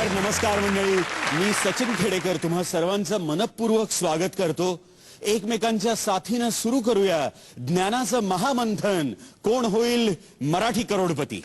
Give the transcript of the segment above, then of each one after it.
नमस्कार मंडळी, मी सचिन खेडेकर तुम्हा सर्वांचं मनपूर्वक स्वागत करतो. एकमेकांच्या साथीने सुरू करूया ज्ञानाचं महामंथन. कोण होईल मराठी करोडपती.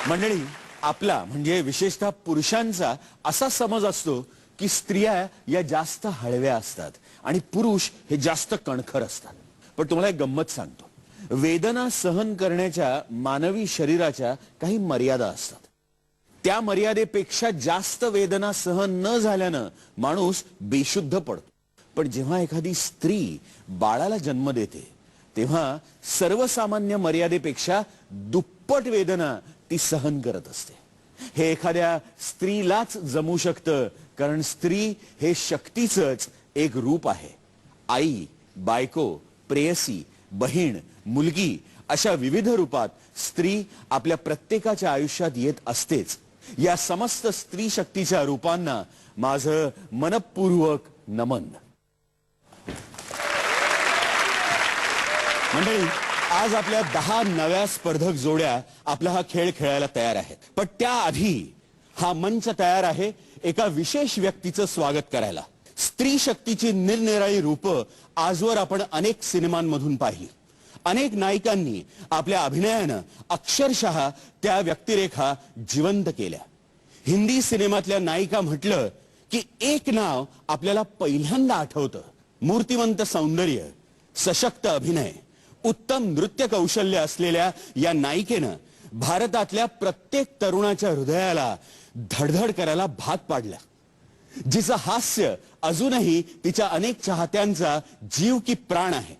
मंडळी, आपला म्हणजे विशेषतः पुरुषांचा असा समज असतो की स्त्रिया या जास्त हळव्या असतात आणि पुरुष हे जास्त कणखर असतात. पण तुम्हाला एक गंमत सांगतो. वेदना सहन करण्याच्या मानवी शरीराच्या काही मर्यादा असतात. त्या मर्यादेपेक्षा जास्त वेदना सहन न झाल्यानं माणूस बेशुद्ध पडतो. पण जेव्हा एखादी स्त्री बाळाला जन्म देते तेव्हा सर्वसामान्य मर्यादेपेक्षा दुप्पट वेदना ती सहन करत असते. हे एखाद्या स्त्रीलाच जमू शकतं, कारण स्त्री हे शक्तीचंच एक रूप आहे. आई, बायको, प्रेयसी, बहीण, मुलगी अशा विविध रूपात स्त्री आपल्या प्रत्येकाच्या आयुष्यात येत असतेच. या समस्त स्त्री शक्तीच्या रूपांना माझं मनपूर्वक नमन. मंडळी, आज आपल्या 10 नव्या स्पर्धक जोड्या आपला हा खेळ खेळायला तयार आहेत. पण त्याआधी हा मंच तयार आहे एका विशेष व्यक्तीचं स्वागत करायला. स्त्री शक्तीची निरनिराळी रूपं आजवर आपण अनेक सिनेमांमधून पाहिली. अनेक नायिकांनी आपल्या अभिनयानं अक्षरशः त्या व्यक्तिरेखा जिवंत केल्या. हिंदी सिनेमातल्या नायिका म्हटलं की एक नाव आपल्याला पहिल्यांदा आठवतं. मूर्तिमंत सौंदर्य, सशक्त अभिनय, उत्तम नृत्य कौशल्य असलेल्या या नायिकेनं भारतातल्या प्रत्येक तरुणाच्या हृदयाला धडधड करायला भाग पाडला. जिचं हास्य अजूनही तिच्या अनेक चाहत्यांचा जीव की प्राण आहे.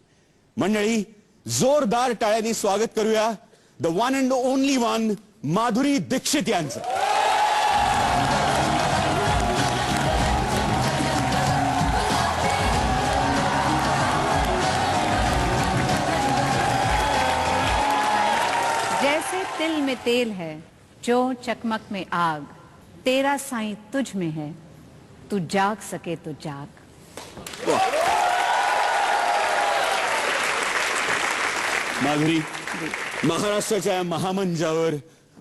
मंडळी, जोरदार टाळ्यांनी स्वागत करूया the one and only one Madhuri Dixit यांचं. जैसे तिल में तेल है, जो चकमक में आग, तेरा साईं तुझ में है, तू जाग सके तो जाग. माधुरी, महाराष्ट्राच्या महामंचावर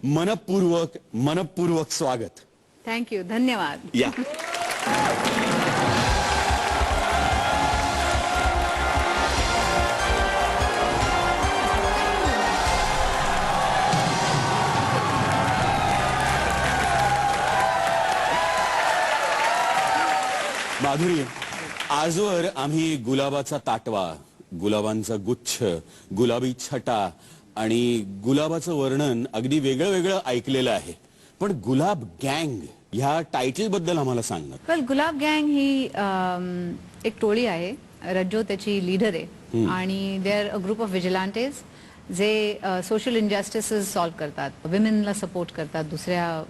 मनपूर्वक स्वागत. थँक्यू, धन्यवाद. या माधुरी, आजवर आम्ही गुलाबाचा ताटवा, गुलाबांचा गुच्छ, गुलाबी छटा आणि गुलाबाचं वर्णन अगदी वेगळं वेगळं ऐकलेलं आहे. पण गुलाब गँग ह्या टायटल बद्दल आम्हाला सांगा. वेल, गुलाब गँग ही एक टोळी आहे. रज्जो त्याची लीडर आहे आणि they are a group of vigilantes जे सोशल इनजस्टिसेस सॉल्व्ह करतात, विमेनला सपोर्ट करतात, दुसऱ्या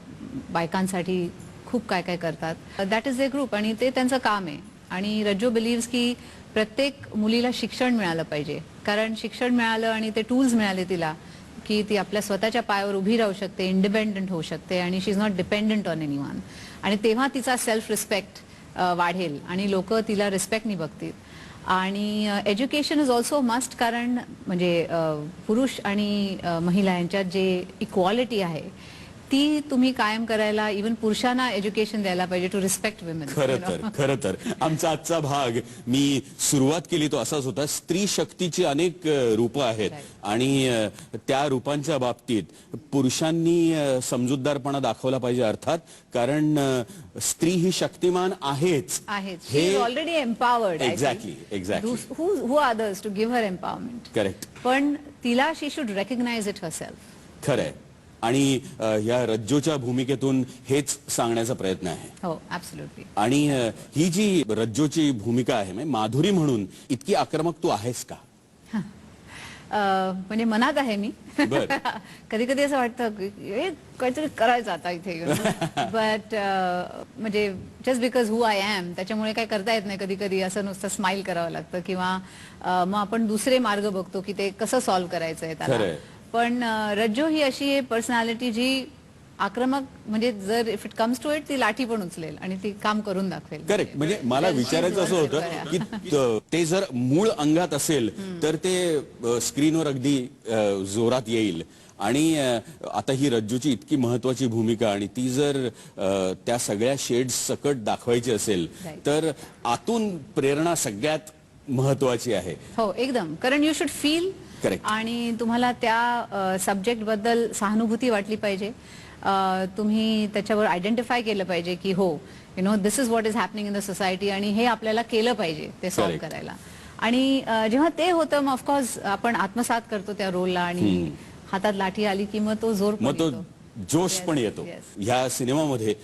बायकांसाठी खूप काय काय करतात. दॅट इज ए ग्रुप आणि ते त्यांचं काम आहे. आणि रज्जो बिलीव्स की प्रत्येक मुलीला शिक्षण मिळालं पाहिजे, कारण शिक्षण मिळालं आणि ते टूल्स मिळाले तिला की ती आपल्या स्वतःच्या पायावर उभी राहू शकते, इंडिपेंडंट होऊ शकते आणि she is not dependent on anyone. आणि तेव्हा तिचा सेल्फ रिस्पेक्ट वाढेल आणि लोक तिला रिस्पेक्टनी बघतील. आणि एज्युकेशन इज ऑल्सो मस्ट, कारण म्हणजे पुरुष आणि महिला यांच्यात जे इक्वालिटी आहे ती तुम्ही कायम करायला इवन पुरुषांना एज्युकेशन द्यायला पाहिजे टू रिस्पेक्ट विमेन. खरं तर आमचा आजचा भाग मी सुरुवात केली तो असाच होता. स्त्री शक्तीची अनेक रूपं आहेत आणि त्या रूपांच्या बाबतीत पुरुषांनी समजूतदारपणा दाखवला पाहिजे अर्थात, कारण स्त्री ही शक्तिमान आहेच. हे already empowered. Exactly. Who others to give her empowerment. Correct. पण तिला she should recognise it herself. खरंय. आणि या रज्जोच्या भूमिकेतून हेच सांगण्याचा प्रयत्न आहे. हो, ऍब्सोल्युटली. आणि ही जी रज्जोची भूमिका आहे, माधुरी म्हणून इतकी आक्रमक तू आहेस का? म्हणजे मनात आहे मी. कधी कधी असं वाटतं की काहीतरी करायचं आता इथे. बट म्हणजे just because who I am त्याच्यामुळे काय करता येत नाही. कधी कधी असं नुसतं स्माइल करावं लागतं किंवा मग आपण दुसरे मार्ग बघतो की ते कसं सॉल्व्ह करायचंय त्याला. पण रज्जो ही अशी पर्सनॅलिटी जी आक्रमक, म्हणजे जर if it comes to it ती लाठी पण उचलेल आणि ती काम करून दाखवेल. करेक्ट. म्हणजे मला विचारायचं असं होतं की ते जर मूळ अंगात असेल तर ते स्क्रीनवर अगदी जोरात येईल आणि आता ही रज्जूची इतकी महत्वाची भूमिका आणि ती जर त्या सगळ्या शेड्स सकट दाखवायची असेल तर आतून प्रेरणा सगळ्यात महत्वाची आहे. हो एकदम, कारण यू शुड फील. Correct. आणि तुम्हाला त्या सब्जेक्ट बद्दल सहानुभूती वाटली पाहिजे. तुम्ही त्याच्यावर आयडेंटिफाय केलं पाहिजे की हो you know this is what is happening in the society आणि हे आपल्याला केलं पाहिजे ते सॉल्व्ह Correct. करायला. आणि जेव्हा ते होतं मग ऑफकोर्स आपण आत्मसात करतो त्या रोलला आणि हातात लाठी आली की मग तो जोर पण मग तो येतो. जोश पण येतो. ह्या सिनेमामध्ये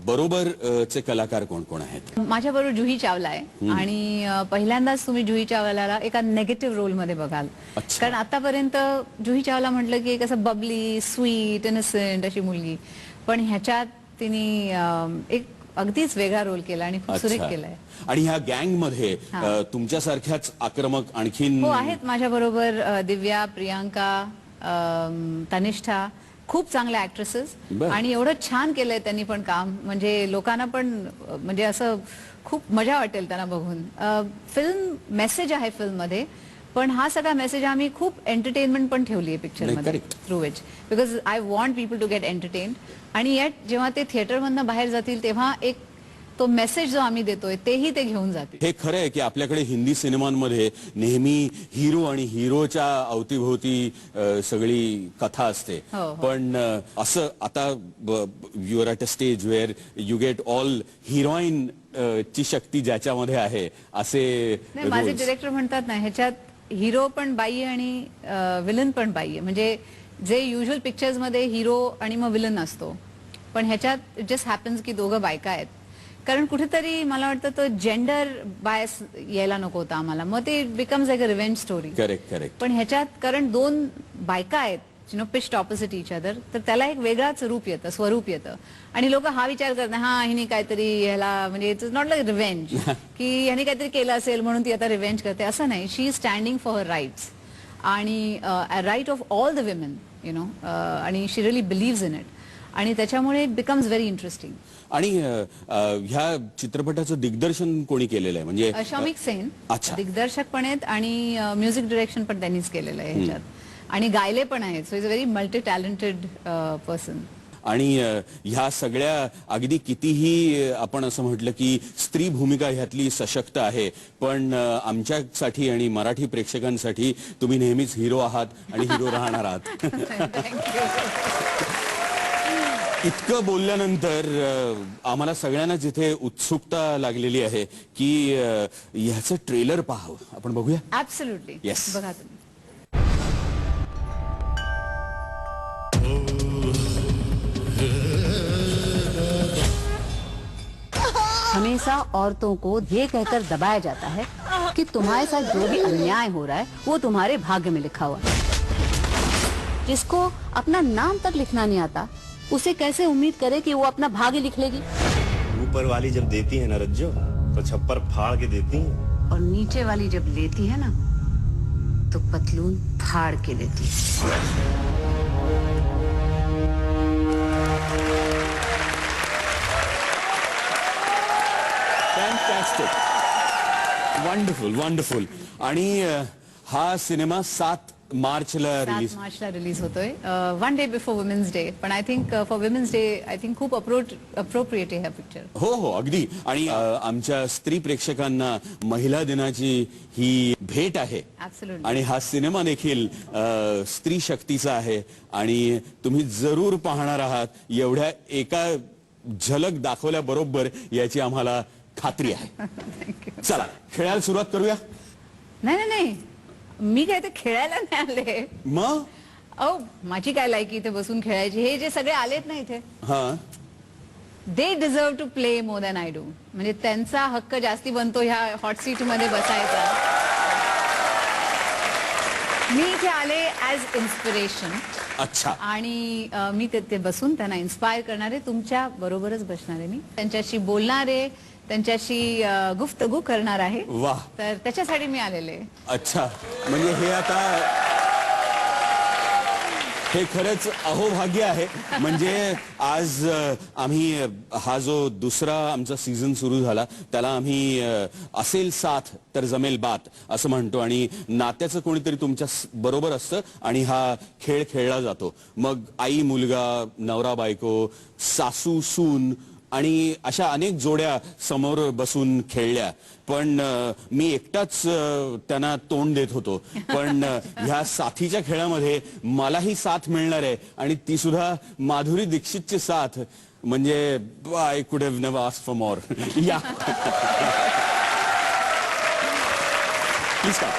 बरोबर चे कलाकार कोण कोण आहेत? माझ्या बरोबर जुही चावला आहे आणि पहिल्यांदाच तुम्ही जुही चावलाला एका नेगेटिव्ह रोल मध्ये बघाल. अच्छा. कारण आतापर्यंत जुही चावला म्हटलं की एक असं बबली स्वीट इनोसेंट अशी मुलगी, पण ह्याच्यात तिने एक अगदीच वेगळा रोल केला आणि खूप सुरेख केलाय. आणि ह्या गँग मध्ये तुमच्यासारख्याच आक्रमक आणखीन हो आहेत माझ्या बरोबर दिव्या, प्रियांका, तनिष्ठा, खूप चांगल्या ऍक्ट्रेसेस. बरं. आणि एवढं छान केलंय त्यांनी पण काम, म्हणजे लोकांना पण म्हणजे असं खूप मजा वाटेल त्यांना बघून. फिल्म मेसेज आहे फिल्म मध्ये, पण हा सगळा मेसेज आम्ही खूप एंटरटेनमेंट पण ठेवली आहे पिक्चर मध्ये correct. Through which, because I want people to get entertained. आणि येट जेव्हा ते थिएटर मधनं बाहेर जातील तेव्हा एक तो मेसेज जो आम्ही देतोय तेही ते घेऊन जातील. हे खरं आहे की आपल्याकडे हिंदी सिनेमांमध्ये नेहमी हिरो आणि हिरोच्या अवतीभोवती सगळी कथा असते. हो, हो. पण असं आता you are at a stage where you get all heroine ची शक्ती ज्याच्यामध्ये आहे असे नाही, माझे roles. डिरेक्टर म्हणतात ना ह्याच्यात हिरो पण बाई आहे आणि विलन पण बाई आहे. म्हणजे जे युजल पिक्चर्स मध्ये हिरो आणि मग विलन असतो, पण ह्याच्यात इट जस्ट हॅपन्स की दोघं बायका आहेत. कारण कुठेतरी मला वाटतं तो जेंडर बायस यायला नको होता आम्हाला, मग ते becomes like a revenge story. Correct correct. पण ह्याच्यात कारण दोन बायका आहेत you know pitched opposite each other, तर त्याला एक वेगळाच रूप येतं, स्वरूप येतं. आणि लोक हा विचार करतात हा हिने काहीतरी ह्याला म्हणजे इट्स नॉट लाईक रिव्हेंज की ह्याने काहीतरी केलं असेल म्हणून ती आता रिव्हेंज करते, असं नाही. She is standing for her rights आणि right of all the women you know, आणि she really believes in it. आणि त्याच्यामुळे इट बिकम्स व्हेरी इंटरेस्टिंग. आणि ह्या चित्रपटाचं दिग्दर्शन कोणी केलेलं आहे? म्हणजे शौमिक सेन अच्छा. दिग्दर्शक पण आहेत आणि म्युझिक डिरेक्शन पण त्यांनीच केलेलं आहे ह्याच्यात, आणि गायले पण आहेत. So is a very multi talented person. आणि ह्या सगळ्या अगदी कितीही आपण असं म्हटलं की स्त्री भूमिका ह्यातली सशक्त आहे, पण आमच्यासाठी आणि मराठी प्रेक्षकांसाठी तुम्ही नेहमीच हिरो आहात आणि हिरो राहणार आहात. इतकं बोलल्यानंतर आम्हाला सगळ्यांना जिथे उत्सुकता लागलेली आहे की ह्याचं ट्रेलर पाहावं, आपण बघूया. ऍब्सोल्युटली. Yes. बघा तुम्ही. हमेशा औरतों को ये कहकर दबाया जाता है कि तुम्हारे साथ जो भी अन्याय हो रहा है वो तुम्हारे भाग्य में लिखा हुआ है. जिसको अपना नाम तक लिखना नहीं आता उसे कैसे उम्मीद करे कि वो अपना भाग्य लिख लेगी. ऊपर वाली जब देती है ना रज्जो तो छप्पर फाड़ के देती है, और नीचे वाली जब लेती है ना तो पतलून फाड़ के देती है. Fantastic, wonderful wonderful. आणि हा सिनेमा 7 मार्चला 7 रिलीज. मार्चला रिलीज होतोय, one day before women's day. पण I think for women's day I think खूप अप्रोप्रिएट आहे हा पिक्चर. हो हो अगदी. आणि आमच्या स्त्री प्रेक्षकांना महिला दिनाची ही भेट आहे. ऍब्सोल्युटली. आणि हा सिनेमा देखील स्त्री शक्तीचा आहे आणि तुम्ही जरूर पाहणार आहात एवढ्या एका झलक दाखवल्याबरोबर याची आम्हाला खात्री आहे. चला खेळायला सुरुवात करूया. नाही नाही नाही, मी काय ते खेळायला नाही आले. मग अहो माझी काय लायकी इथे बसून खेळायची. हे जे सगळे आलेत ना इथे, हा they deserve to play more than I do. म्हणजे त्यांचा हक्क जास्ती बनतो ह्या हॉट सीट मध्ये बसायचा. मी इथे आले ऍज इन्स्पिरेशन. अच्छा. आणि मी ते बसून त्यांना इन्स्पायर करणारे, तुमच्या बरोबरच बसणार आहे मी, त्यांच्याशी बोलणारे, त्यांच्याशी गुफ्तगू करणार आहे. वाह. तर त्याच्यासाठी मी आलेले. अच्छा, म्हणजे हे आता हे खरंच अहोभाग्य आहे. म्हणजे आज आम्ही हा जो दुसरा आमचा सीझन सुरू झाला त्याला आम्ही असेल साथ तर जमेल बात असं म्हणतो आणि नात्याचं कोणीतरी तुमच्या बरोबर असतं आणि हा खेळ खेळला जातो. मग आई मुलगा, नवरा बायको, सासू सून आणि अशा अनेक जोड्या समोर बसून खेळल्या. पण मी एकटाच त्यांना तोंड देत होतो. पण ह्या साथीच्या खेळामध्ये मलाही साथ मिळणार आहे आणि ती सुद्धा माधुरी दीक्षितची साथ. म्हणजे I could have never asked for more. या प्लीज का.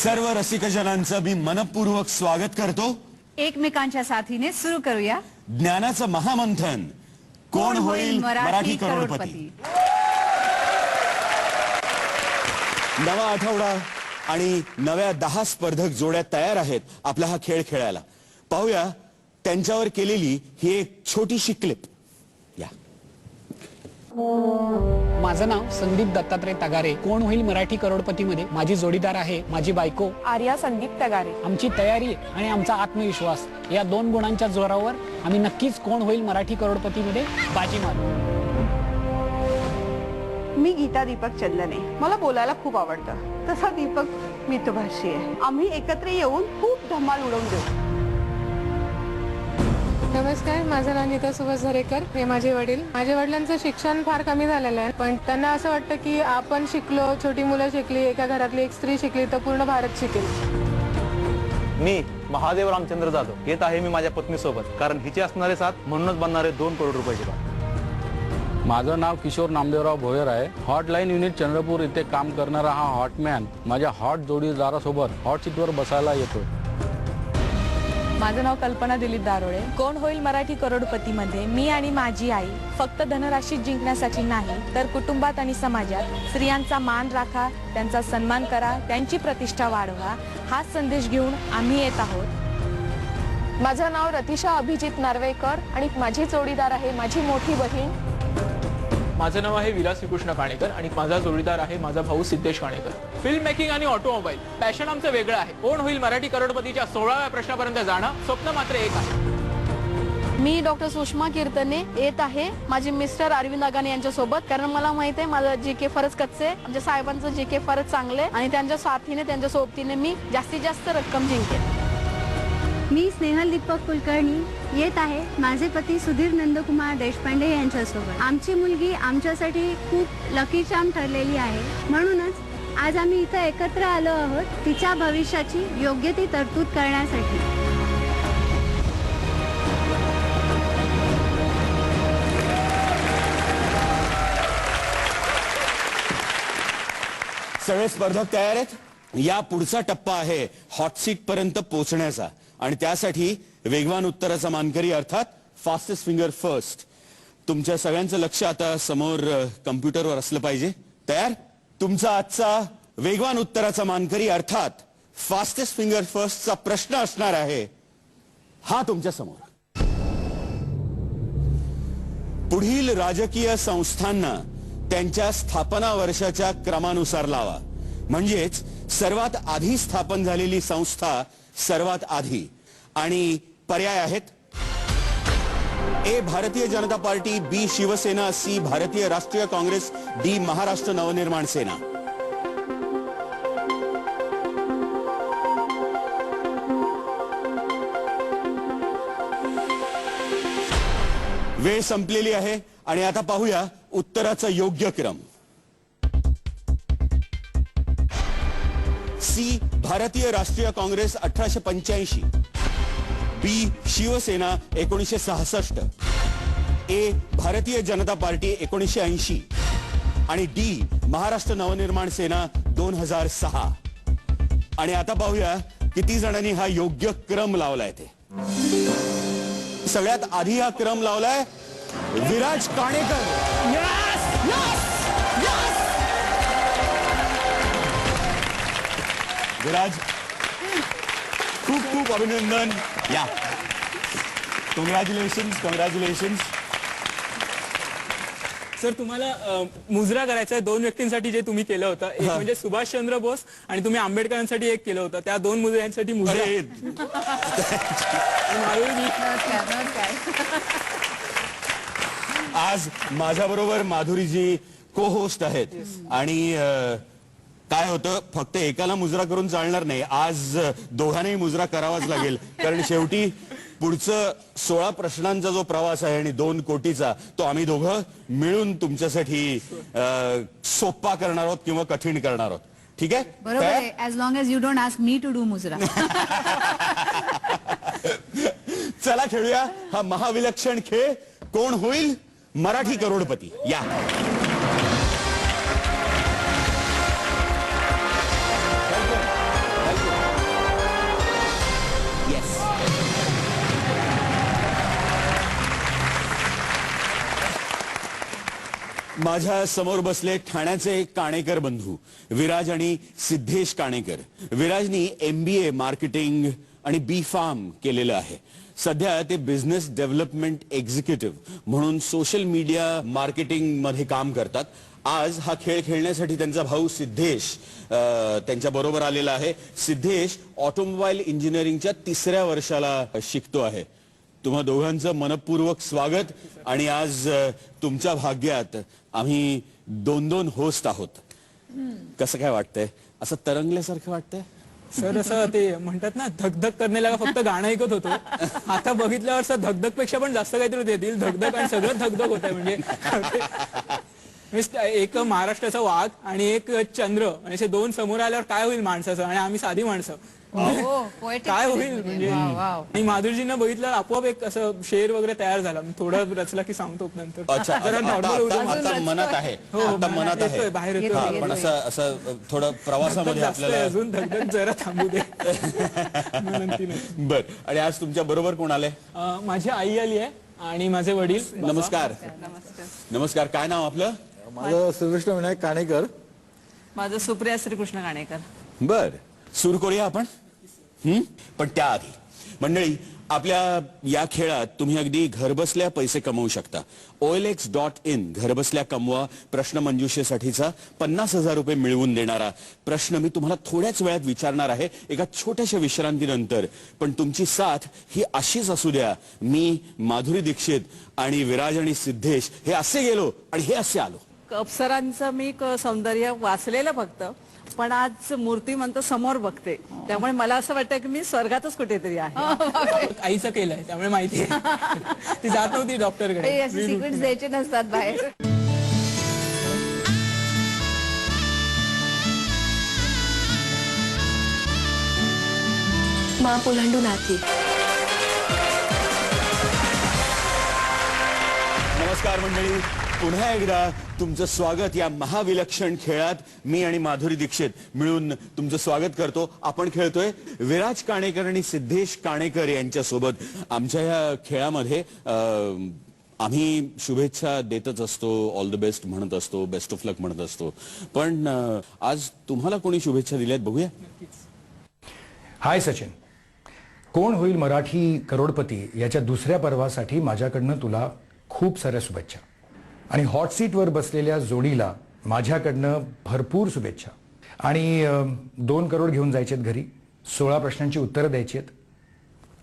सर्व रसिकजनांचं मी मनपूर्वक स्वागत करतो. एकमेकांच्या साथीने सुरू करूया ज्ञानाचं महामंथन. कोण होईल मराठी करोडपती. नवा आठवडा आणि नव्या 10 स्पर्धक जोड्या तयार आहेत आपला हा खेळ खेळायला. पाहूया त्यांच्यावर केलेली ही एक छोटीशी क्लिप. या. माझं नाव संदीप दत्तात्रय तगारे. कोण होईल मराठी करोडपती मध्ये माझी जोडीदार आहे माझी बायको आर्या संदीप तगारे. आमची तयारी आणि आमचा आत्मविश्वास या 2 गुणांच्या जोरावर आम्ही नक्कीच कोण होईल मराठी करोडपती मध्ये बाजी मारू. मी गीता दीपक चंदने. मला बोलायला खूप आवडतं. तसा दीपक मितभाषी आहे. आम्ही एकत्र येऊन खूप धमाल उडवून देऊ. नमस्कार, माझं नाव नीता सुभाष झरेकर. हे माझे वडील. माझ्या वडिलांचं शिक्षण फार कमी झालेलं आहे, पण त्यांना असं वाटतं की आपण शिकलो, छोटी मुलं शिकली, एका घरातली एक स्त्री शिकली तर पूर्ण भारत शिकेल. मी महादेव रामचंद्र जाधव येत आहे मी माझ्या पत्नी सोबत, कारण हिचे असणारे साथ म्हणूनच बनणारे 2 करोड रुपयाचे बात. माझं नाव किशोर नामदेवराव भोयर आहे. हॉटलाईन युनिट चंद्रपूर इथे काम करणारा हा हॉटमॅन माझ्या हॉट जोडीदारासोबत हॉट सीटवर बसायला येतो. माझं नाव कल्पना दिलीप दारोळे. कोण होईल मराठी करोडपती मध्ये मी आणि माझी आई फक्त धनराशी जिंकण्यासाठी नाही तर कुटुंबात आणि समाजात स्त्रियांचा मान राखा, त्यांचा सन्मान करा, त्यांची प्रतिष्ठा वाढवा हाच संदेश घेऊन आम्ही येत आहोत. माझं नाव रतिशा अभिजित नार्वेकर आणि माझी जोडीदार आहे माझी मोठी बहीण. माझं नाव आहे विलास श्रीकृष्ण काणेकर आणि माझा जोडीदार आहे माझा भाऊ सिद्धेश काणेकर. फिल्म मेकिंग आणि ऑटोमोबाईल पॅशन आमचं वेगळं आहे. कोण होईल मराठी करोडपतीच्या 16व्या प्रश्नापर्यंत जाणं स्वप्न मात्र एक आहे. मी डॉक्टर सुषमा कीर्तने येत आहे माझे मिस्टर अरविंद अगाने यांच्यासोबत, कारण मला माहित आहे माझं जीके फारच कच्चे, आमच्या साहेबांचं जीके फारच चांगले आणि त्यांच्या साथीने त्यांच्या सोबतीने मी जास्तीत जास्त रक्कम जिंकेन. मी स्नेहल दीपक कुलकर्णी येत आहे माझे पती सुधीर नंदकुमार देशपांडे यांच्यासोबत. आमची मुलगी आमच्यासाठी खूप लकी चार्म ठरलेली आहे, म्हणूनच आज आम्ही इथं एकत्र आलो आहोत तिच्या भविष्याची योग्य ती तरतूद करण्यासाठी. सगळे स्पर्धक तयार आहेत. या पुढचा टप्पा आहे हॉट सीट पर्यंत पोहोचण्याचा आणि त्यासाठी वेगवान उत्तराचा मानकरी अर्थात फास्टेस्ट फिंगर फर्स्ट. तुमच्या सगळ्यांचं लक्ष आता समोर कम्प्युटरवर असलं पाहिजे. तयार? तुमचा आजचा वेगवान उत्तराचा मानकरी अर्थात फास्टेस्ट फिंगर फर्स्टचा प्रश्न असणार आहे हा तुमच्या समोर. पुढील राजकीय संस्थांना त्यांच्या स्थापना वर्षाच्या क्रमानुसार लावा. म्हणजेच सर्वात आधी स्थापन झालेली संस्था सर्वात आधी. आणि पर्याय आहेत ए भारतीय जनता पार्टी, बी शिवसेना, सी भारतीय राष्ट्रीय काँग्रेस, डी महाराष्ट्र नवनिर्माण सेना. वेळ संपलेली आहे आणि आता पाहूया उत्तराचा योग्य क्रम. सी भारतीय राष्ट्रीय काँग्रेस 1885, बी शिवसेना 1966, ए भारतीय जनता पार्टी 1980 आणि डी महाराष्ट्र नवनिर्माण सेना 2006. आणि आता पाहूया किती जणांनी हा योग्य क्रम लावलाय ते. सगळ्यात आधी हा क्रम लावलाय विराज काणेकर. विराज, खूप खूप अभिनंदन. या, कॉंग्रॅच्युलेशन्स. सर तुम्हाला मुजरा करायचा आहे 2 व्यक्तींसाठी जे तुम्ही केलं होतं. एक म्हणजे सुभाषचंद्र बोस आणि तुम्ही आंबेडकरांसाठी एक केलं होतं. त्या 2 मुजऱ्यांसाठी मुजरा. आज माझ्या बरोबर माधुरीजी को होस्ट आहेत आणि काय होतं, फक्त एकाला मुजरा करून चालणार नाही. आज दोघांनाही मुजरा करावाच लागेल, कारण शेवटी पुढचं 16 प्रश्नांचा जो प्रवास आहे आणि 2 कोटीचा, तो आम्ही दोघं मिळून तुमच्यासाठी सोपा करणार आहोत किंवा कठीण करणार आहोत. ठीक आहे? बरोबर आहे, as long as you don't ask me to do mujra. चला खेळूया हा महाविलक्षण खेळ, कोण होईल मराठी करोडपती. या माझ्या समोर बसले ठाण्याचे काणेकर बंधू विराज आणि सिद्धेश काणेकर. विराजनी MBA मार्केटिंग आणि B.Pharm केलेलं आहे. सध्या ते बिझनेस डेव्हलपमेंट एक्झिक्युटिव्ह म्हणून सोशल मीडिया मार्केटिंग मध्ये काम करतात. आज हा खेळ खेळण्यासाठी त्यांचा भाऊ सिद्धेश त्यांच्या बरोबर आलेला आहे. सिद्धेश ऑटोमोबाईल इंजिनिअरिंगच्या 3ऱ्या वर्षाला शिकतो आहे. तुम्हा दोघांचं मनपूर्वक स्वागत. आणि आज तुमच्या भाग्यात आम्ही 2 होस्ट आहोत. कसं काय वाटतंय? असं तरंगल्यासारखं वाटतंय? सर असं ते म्हणतात ना, धगधग करण्याला फक्त गाणं ऐकत होतो. आता बघितल्यावर सर धगधग पेक्षा पण जास्त काहीतरी देतील. धगधग आणि सगळं धगधग होत आहे. म्हणजे एक महाराष्ट्राचा वाघ आणि एक चंद्र आणि असे 2 समोर आल्यावर काय होईल माणसाचं, आणि आम्ही साधी माणसं, काय होईल म्हणजे. आणि माधुरीजींना बघितलं आपोआप एक असं शेर वगैरे तयार झाला. थोडं रचला की सांगतो नंतर. अच्छा, आता मनात आहे, आता मनात आहे बाहेर पण असं थोडं प्रवासामध्ये आपल्याला अजून धगधग जरा थांबू दे. बर. आणि आज तुमच्या बरोबर कोण आले? माझी आई आली आहे आणि माझे वडील. नमस्कार. नमस्कार. काय नाव आपलं? माझं श्रीकृष्ण विनायक काणेकर. माझं सुप्रिया श्रीकृष्ण काणेकर. बर. सुरू करूया आपण. पण त्याआधी मंडळी, आपल्या या खेळात तुम्ही अगदी घरबसल्या पैसे कमवू शकता. OLX.in घरबसल्या कमवा प्रश्नमंजुषेसाठीचा 50,000 रुपये मिळवून देणारा प्रश्न मी तुम्हाला थोड्याच वेळात विचारणार आहे, एका छोट्याशा विश्रांतीनंतर. पण तुमची साथ ही अशीच असू द्या. मी माधुरी दीक्षित आणि विराज आणि सिद्धेश हे असे गेलो आणि हे असे आलो. अप्सरांचं मी सौंदर्य वाचलेलं फक्त, पण आज मूर्तिमंत समोर बघते, त्यामुळे मला असं वाटतं की मी स्वर्गातच कुठेतरी आहे. आईचं केलंय त्यामुळे माहिती आहे. ती जात नव्हती डॉक्टरकडे. सिक्रेट्स द्यायचे नसतात बाहेर. मा पुलांडू नाथी. नमस्कार मंडळी, पुन्हा एकदा तुमचं स्वागत या महाविलक्षण खेळात. मी आणि माधुरी दीक्षित मिळून तुमचं स्वागत करतो. आपण खेळतोय विराज काणेकर आणि सिद्धेश काणेकर यांच्या सोबत. आमच्या या खेळामध्ये आम्ही शुभेच्छा देतच असतो, ऑल द बेस्ट म्हणत असतो, बेस्ट ऑफ लक म्हणत असतो. पण आज तुम्हाला कोणी शुभेच्छा दिल्यात बघूया. हाय सचिन, कोण होईल मराठी करोडपती याच्या 2ऱ्या पर्वासाठी माझ्याकडनं तुला खूप साऱ्या शुभेच्छा. आणि हॉट सीटवर बसलेल्या जोडीला माझ्याकडनं भरपूर शुभेच्छा. आणि 2 करोड घेऊन जायचेत घरी. 16 प्रश्नांची उत्तरं द्यायची आहेत.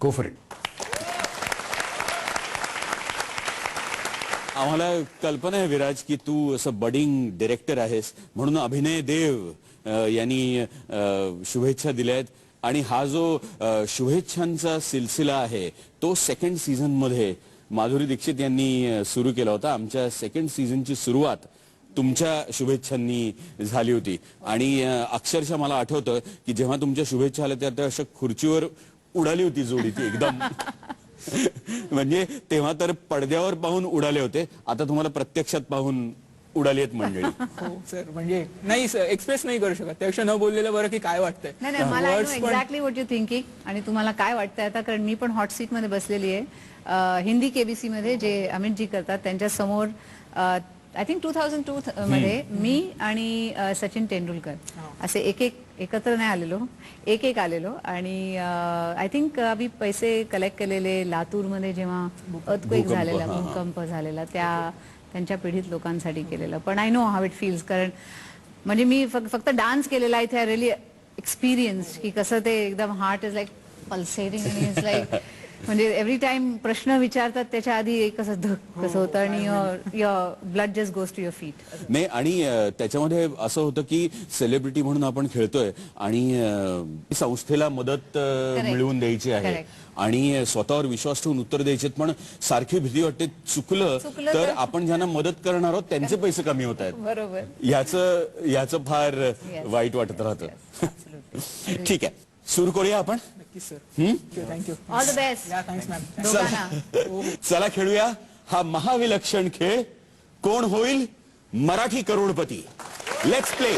Go for it. आम्हाला कल्पना आहे विराज की तू असं बडिंग डिरेक्टर आहेस, म्हणून अभिनय देव यांनी शुभेच्छा दिल्यात. आणि हा जो शुभेच्छांचा सिलसिला आहे तो 2nd सीझन मध्ये माधुरी दीक्षित यांनी सुरू केला होता. आमच्या 2nd सीझनची सुरुवात तुमच्या शुभेच्छांनी झाली होती. आणि अक्षरशः मला आठवतं की जेव्हा तुमच्या शुभेच्छा आल्या त्या अशा खुर्चीवर उडाली होती जोडी ती एकदम. म्हणजे तेव्हा तर पडद्यावर पाहून उडाले होते, आता तुम्हाला प्रत्यक्षात पाहून उडाली आहेत मंडळी. हो सर, म्हणजे नाही एक्सप्रेस नाही करू शकत, त्यापेक्षा न बोललेलं बरं की काय वाटतंय. नाही, मला एक्झॅक्टली व्हॉट यू थिंकिंग. आणि तुम्हाला काय वाटतंय आता, कारण मी पण हॉट सीट मध्ये बसलेली आहे. हिंदी KBC मध्ये जे अमित जी करतात त्यांच्या समोर आय थिंक 2002 मध्ये मी आणि सचिन तेंडुलकर असे एकत्र नाही आलेलो, एक आलेलो. आणि आय थिंक आम्ही पैसे कलेक्ट केलेले लातूर मध्ये जेव्हा अर्थक्वेक झालेला, भूकंप झालेला त्यांच्या पिढीत लोकांसाठी केलेलं. पण I know how it feels, कारण म्हणजे मी फक्त डान्स केलेला इथे. आय रिअली एक्सपिरियन्स की कसं ते एकदम हार्ट इज लाईक पल्सेटिंग आणि इट्स लाईक म्हणजे एव्हरी टाइम प्रश्न विचारतात त्याच्या आधी कसं धक कसं होतं आणि your blood just goes to your feet. नाही, आणि त्याच्यामध्ये असं होतं की सेलिब्रिटी म्हणून आपण खेळतोय आणि संस्थेला मदत मिळवून द्यायची आहे आणि स्वतःवर विश्वास ठेवून उत्तर द्यायचे, पण सारखी भीती वाटते चुकलं तर आपण ज्यांना मदत करणार आहोत त्यांचे पैसे कमी होत आहेत. बरोबर. याचं फार वाईट वाटत राहतं. ठीक आहे, सुरू करूया आपण. Thank you. All the best thanks ma'am. दोघांना. चला खेळूया हा महाविलक्षण खेळ, कोण होईल मराठी करोडपती. Let's play.